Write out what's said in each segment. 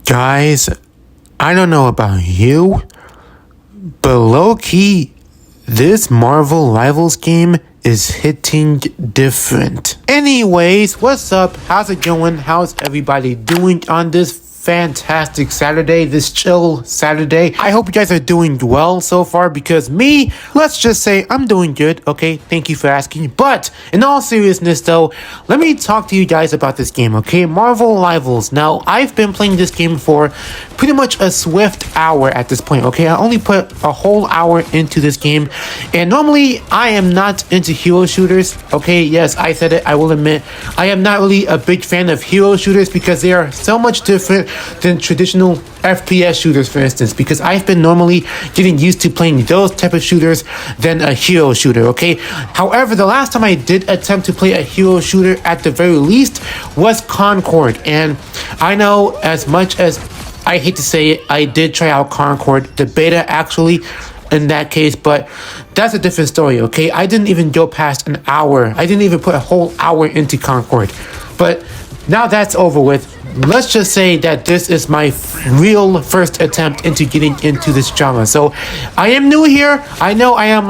Guys, I don't know about you, but low-key, this Marvel Rivals game is hitting different. Anyways, what's up? How's it going? How's everybody doing on this fantastic Saturday, this chill Saturday? I hope you guys are doing well so far, because me, let's just say I'm doing good, okay? Thank you for asking. But in all seriousness though, let me talk to you guys about this game, okay? Marvel Rivals. Now, I've been playing this game for pretty much a swift hour at this point, okay? I only put a whole hour into this game, and normally I am not into hero shooters, okay? Yes, I said it, I will admit. I am not really a big fan of hero shooters because they are so much different than traditional FPS shooters, for instance, because I've been normally getting used to playing those type of shooters than a hero shooter, okay? However, the last time I did attempt to play a hero shooter at the very least was Concord, and I know, as much as I hate to say it, I did try out Concord, the beta actually, in that case, but that's a different story, okay? I didn't even go past an hour. I didn't even put a whole hour into Concord. But now that's over with. Let's just say that this is my real first attempt into getting into this genre. So I am new here. I know I'm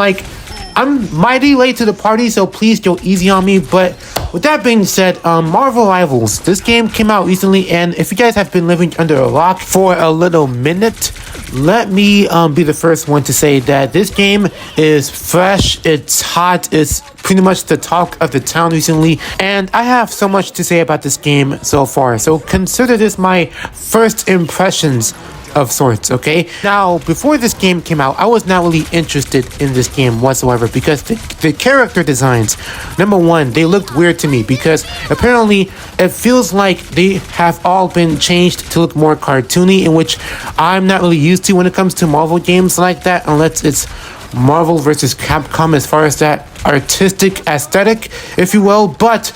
mighty late to the party, so please go easy on me. But with that being said, Marvel Rivals, this game came out recently, and if you guys have been living under a rock for a little minute, let me be the first one to say that this game is fresh, it's hot, it's pretty much the talk of the town recently, and I have so much to say about this game so far. So consider this my first impressions of sorts, okay? Now, before this game came out, I was not really interested in this game whatsoever, because the character designs, number one, they looked weird to me, because apparently it feels like they have all been changed to look more cartoony, in which I'm not really used to when it comes to Marvel games like that, unless it's Marvel versus Capcom as far as that artistic aesthetic, if you will. But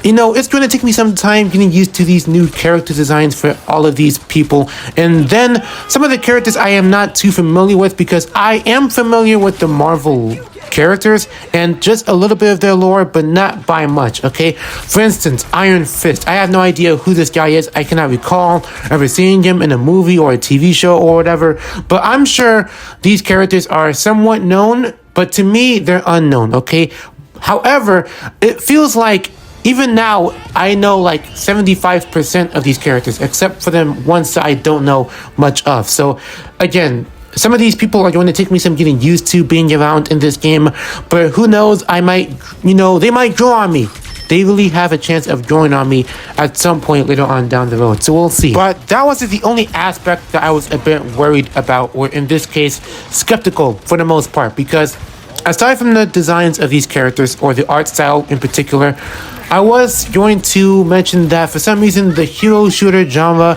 you know, it's going to take me some time getting used to these new character designs for all of these people, and then some of the characters I am not too familiar with, because I am familiar with the Marvel characters and just a little bit of their lore, but not by much, okay? For instance, Iron Fist. I have no idea who this guy is. I cannot recall ever seeing him in a movie or a TV show or whatever, but I'm sure these characters are somewhat known, but to me, they're unknown, okay? However, it feels like even now, I know like 75% of these characters, except for them ones that I don't know much of. So again, some of these people are going to take me some getting used to being around in this game, but who knows, I might, they might grow on me. They really have a chance of growing on me at some point later on down the road, so we'll see. But that wasn't the only aspect that I was a bit worried about, or in this case, skeptical for the most part, because aside from the designs of these characters, or the art style in particular, I was going to mention that for some reason the hero shooter genre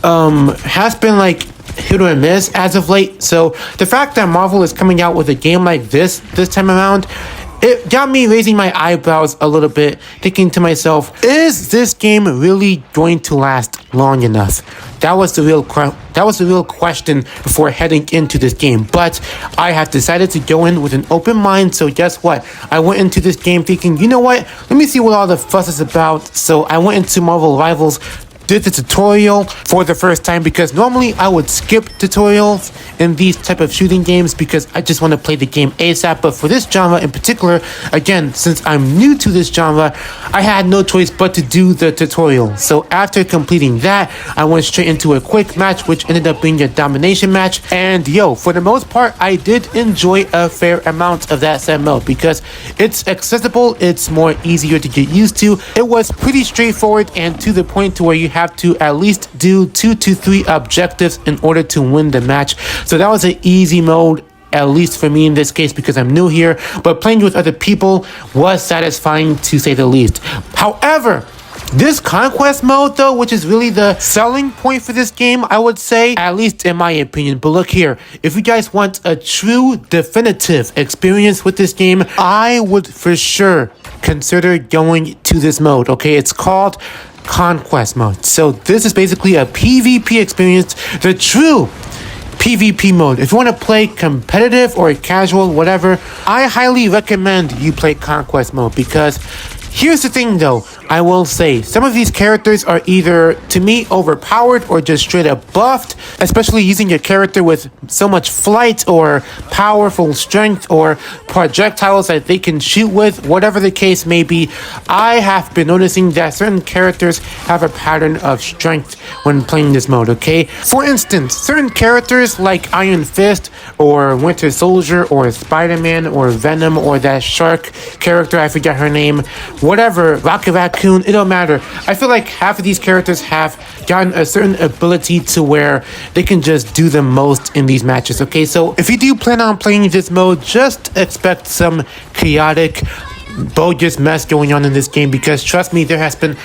has been like hit or miss as of late. So the fact that Marvel is coming out with a game like this time around, it got me raising my eyebrows a little bit, thinking to myself, is this game really going to last long enough? That was the real question before heading into this game. But I have decided to go in with an open mind, so guess what? I went into this game thinking, you know what? Let me see what all the fuss is about. So I went into Marvel Rivals, did the tutorial for the first time, because normally I would skip tutorials in these type of shooting games because I just want to play the game ASAP. But for this genre in particular, again, since I'm new to this genre, I had no choice but to do the tutorial. So after completing that, I went straight into a quick match, which ended up being a domination match. And for the most part, I did enjoy a fair amount of that said mode, because it's accessible, it's more easier to get used to. It was pretty straightforward and to the point to where you have to at least do 2 to 3 objectives in order to win the match. So that was an easy mode, at least for me in this case, because I'm new here, but playing with other people was satisfying to say the least. However, this conquest mode though, which is really the selling point for this game, I would say, at least in my opinion. But look here, if you guys want a true definitive experience with this game, I would for sure consider going to this mode, okay? It's called Conquest mode. So this is basically a PvP experience, the true PvP mode. If you want to play competitive or casual, whatever, I highly recommend you play Conquest mode, because Here's the thing though, I will say, some of these characters are either, to me, overpowered or just straight up buffed, especially using your character with so much flight or powerful strength or projectiles that they can shoot with, whatever the case may be. I have been noticing that certain characters have a pattern of strength when playing this mode, okay? For instance, certain characters like Iron Fist or Winter Soldier or Spider-Man or Venom or that shark character, I forget her name, whatever, Rocket Raccoon, it don't matter. I feel like half of these characters have gotten a certain ability to where they can just do the most in these matches, okay? So if you do plan on playing this mode, just expect some chaotic, bogus mess going on in this game, because trust me, there has been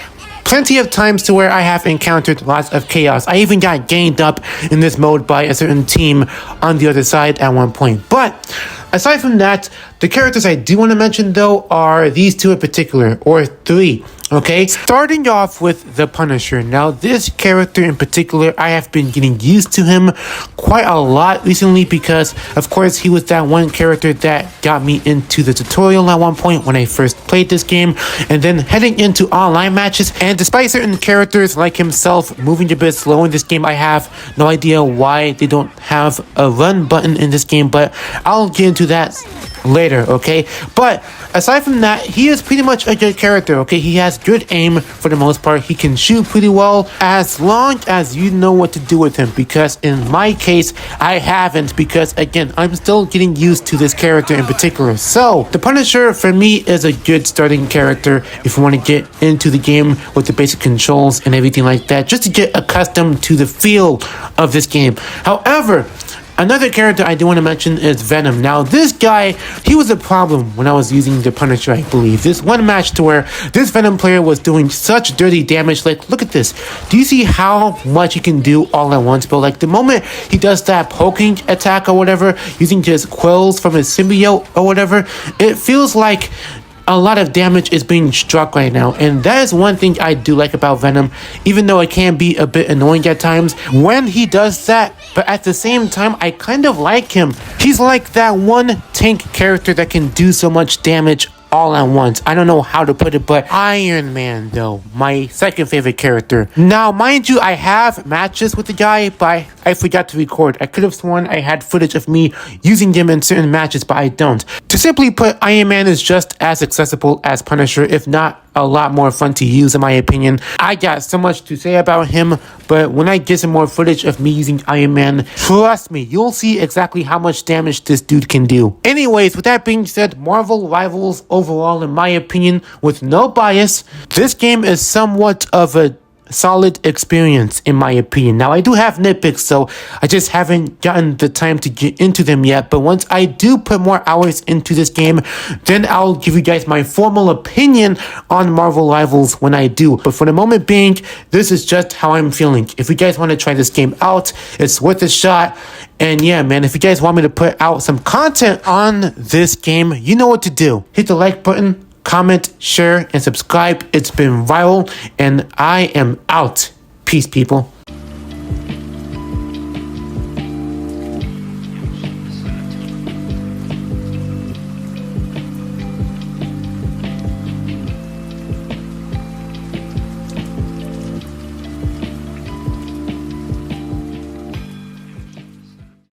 plenty of times to where I have encountered lots of chaos. I even got ganged up in this mode by a certain team on the other side at one point. But aside from that, the characters I do want to mention though are these two in particular, or three. Okay, starting off with the Punisher. Now, this character in particular, I have been getting used to him quite a lot recently because, of course, he was that one character that got me into the tutorial at one point when I first played this game, and then heading into online matches. And despite certain characters like himself moving a bit slow in this game, I have no idea why they don't have a run button in this game, but I'll get into that later, okay? But aside from that, he is pretty much a good character, okay? He has good aim for the most part. He can shoot pretty well as long as you know what to do with him, because in my case, I haven't, because again, I'm still getting used to this character in particular. So the Punisher for me is a good starting character if you want to get into the game with the basic controls and everything like that, just to get accustomed to the feel of this game. However, another character I do want to mention is Venom. Now, this guy, he was a problem when I was using the Punisher, I believe. This one match to where this Venom player was doing such dirty damage. Like, look at this. Do you see how much he can do all at once, bro? Like, the moment he does that poking attack or whatever, using just quills from his symbiote or whatever, it feels like a lot of damage is being struck right now, and that is one thing I do like about Venom, even though it can be a bit annoying at times when he does that, but at the same time, I kind of like him. He's like that one tank character that can do so much damage all at once. I don't know how to put it, but Iron Man though, my second favorite character. Now, mind you, I have matches with the guy, but I forgot to record. I could have sworn I had footage of me using him in certain matches, but I don't. To simply put, Iron Man is just as accessible as Punisher, if not a lot more fun to use in my opinion. I got so much to say about him, but when I get some more footage of me using Iron Man, trust me, you'll see exactly how much damage this dude can do. Anyways, with that being said, Marvel Rivals overall, in my opinion, with no bias, this game is somewhat of a solid experience in my opinion. Now, I do have nitpicks, so I just haven't gotten the time to get into them yet, but once I do put more hours into this game, then I'll give you guys my formal opinion on Marvel Rivals when I do. But for the moment being, this is just how I'm feeling. If you guys want to try this game out, it's worth a shot. And yeah, man, if you guys want me to put out some content on this game, you know what to do. Hit the like button, comment, share, and subscribe. It's been viral, and I am out. Peace, people.